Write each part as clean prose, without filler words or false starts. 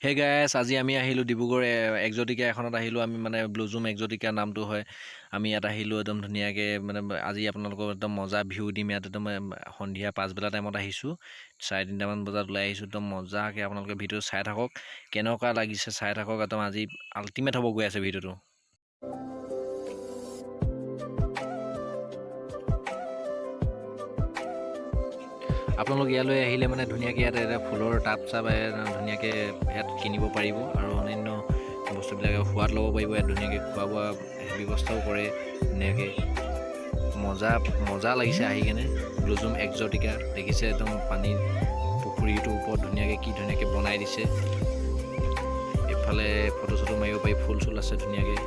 হে গাইছ আজি আমি আহিলোঁ ডিব্ৰুগড় এক্সটিকা এখনত আহিলোঁ আমি মানে ব্লুজুম এক্সটিকা নামটো হয় আমি ইয়াত আহিলোঁ একদম ধুনীয়াকৈ মানে আজি আপোনালোকক একদম মজা ভিউ দিম ইয়াত একদম সন্ধিয়া 5 টাইমত আহিছোঁ 3:30মান বজাত ওলাই আহিছোঁ একদম মজাকৈ আপোনালোকে ভিডিঅ' চাই থাকক কেনেকুৱা লাগিছে চাই থাকক একদম আজি আল্টিমেট হ'ব গৈ আছে ভিডিঅ'টো আপোনালোক ইয়ালৈ আহিলে মানে ধুনীয়াকৈ ইয়াত এটা ফুলৰ টাব চাব ধুনীয়াকৈ ইয়াত কিনিব পাৰিব আৰু অন্যান্য বস্তুবিলাক সোৱাদ ল'ব পাৰিব ইয়াত ধুনীয়াকৈ খোৱা বোৱা ব্যৱস্থাও কৰে ধুনীয়াকৈ মজা লাগিছে আহি কেনে ব্লুজুম এক্সটিকা দেখিছে একদম পানীৰ পুখুৰীটোৰ ওপৰত ধুনীয়াকৈ কি ধুনীয়াকৈ বনাই দিছে এইফালে ফটো চটো মাৰিব পাৰি ফুল চুল আছে ধুনীয়াকৈ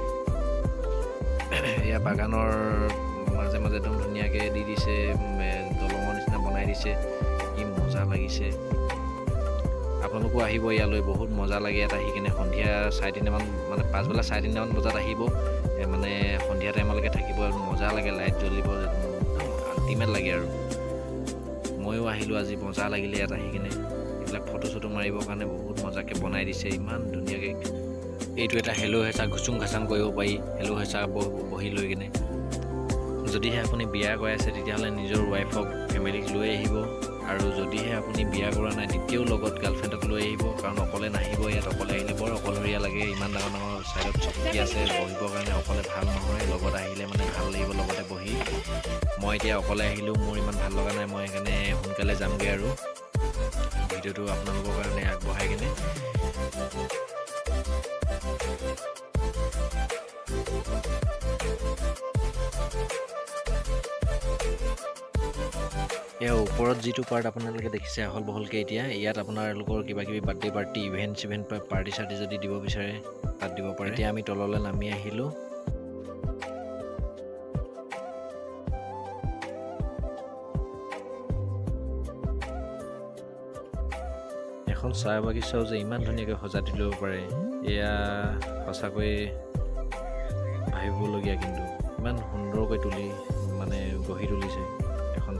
এয়া বাগানৰ মাজে মাজে একদম ধুনীয়াকৈ দি দিছে দলঙৰ নিচিনা বনাই দিছে কি মজা লাগিছে আপোনালোকো আহিব ইয়ালৈ বহুত মজা লাগে ইয়াত আহি কিনে সন্ধিয়া 3:30মান মানে 3:30মান বজাত আহিব মানে সন্ধিয়া টাইমলৈকে থাকিব আৰু মজা লাগে লাইট জ্বলিব আল্টিমেট লাগে আৰু ময়ো আহিলোঁ আজি মজা লাগিলে ইয়াত আহি কিনে এইবিলাক ফটো চটো মাৰিবৰ কাৰণে বহুত মজাকৈ বনাই দিছে ইমান ধুনীয়াকৈ এইটো এটা হেল্ল' হেঁচা ঘুচুং ঘাচাং কৰিব পাৰি হেল্ল' হেঁচা বহি লৈ কিনে যদিহে আপুনি বিয়া কৰাই আছে তেতিয়াহ'লে নিজৰ ৱাইফক ফেমিলিক লৈ আহিব আৰু যদিহে আপুনি বিয়া কৰা নাই তেতিয়াও লগত গাৰ্লফ্ৰেণ্ডক লৈ আহিব কাৰণ অকলে নাহিব ইয়াত অকলে আহিলে বৰ অকলশৰীয়া লাগে ইমান ডাঙৰ ছাইডত চকী আছে বহিবৰ কাৰণে অকলে ভাল নহয় লগত আহিলে মানে ভাল লাগিব লগতে বহি মই এতিয়া অকলে আহিলোঁ মোৰ ইমান ভাল লগা নাই মই সেইকাৰণে সোনকালে যামগৈ আৰু ভিডিঅ'টো আপোনালোকৰ কাৰণে আগবঢ়াই কিনে ইয়াৰ ওপৰত যিটো পাৰ্ট আপোনালোকে দেখিছে আহল বহলকৈ এতিয়া ইয়াত আপোনালোকৰ কিবা কিবি বাৰ্থডে পাৰ্টি ইভেণ্ট পাৰ্টি চাৰ্টি যদি দিব বিচাৰে তাত দিব পাৰে এতিয়া আমি তললৈ নামি আহিলোঁ এখন চাহ বাগিচাও যে ইমান ধুনীয়াকৈ সজাই তুলিব পাৰে এয়া সঁচাকৈ ভাবিবলগীয়া কিন্তু ইমান সুন্দৰকৈ তুলি মানে গঢ়ি তুলিছে এখন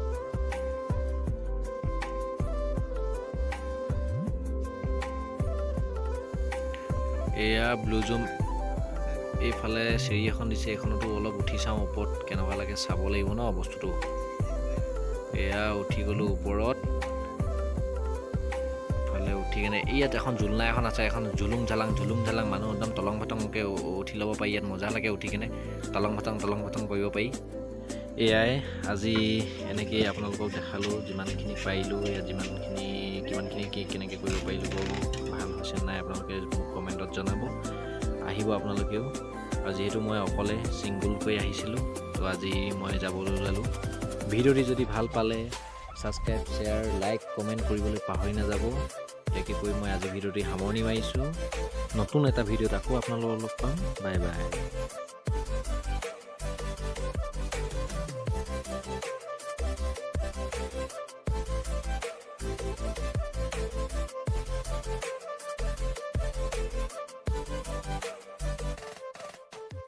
এয়া ব্লুজুম এইফালে চিৰি এখন দিছে এইখনতো অলপ উঠি চাওঁ ওপৰত কেনেকুৱা লাগে চাব লাগিব ন বস্তুটো এয়া উঠি গ'লোঁ ওপৰত ইফালে উঠি কেনে ইয়াত এখন জোলনা এখন আছে এখন জুলুং ঝালাং মানুহ একদম তলং ভটংকৈ উঠি ল'ব পাৰি ইয়াত মজা লাগে উঠি কেনে তলং ভটং কৰিব পাৰি এয়াই আজি এনেকৈ আপোনালোকক দেখালোঁ যিমানখিনি পাৰিলোঁ ইয়াত কিমানখিনি কেনেকৈ কৰিব পাৰিলোঁ বৰ ভাল হৈছে নাই আপোনালোকে মোক কমেণ্টত জনাব আহিব আপোনালোকেও আৰু যিহেতু মই অকলে ছিংগুলকৈ আহিছিলোঁ তো আজি মই যাবলৈ ওলালোঁ ভিডিঅ'টি যদি ভাল পালে ছাবস্ক্ৰাইব শ্বেয়াৰ লাইক কমেণ্ট কৰিবলৈ পাহৰি নাযাব ইয়াকে কৈ মই আজি ভিডিঅ'টি সামৰণি মাৰিছোঁ নতুন এটা ভিডিঅ'ত আকৌ আপোনালোকক লগ পাম বাই বাই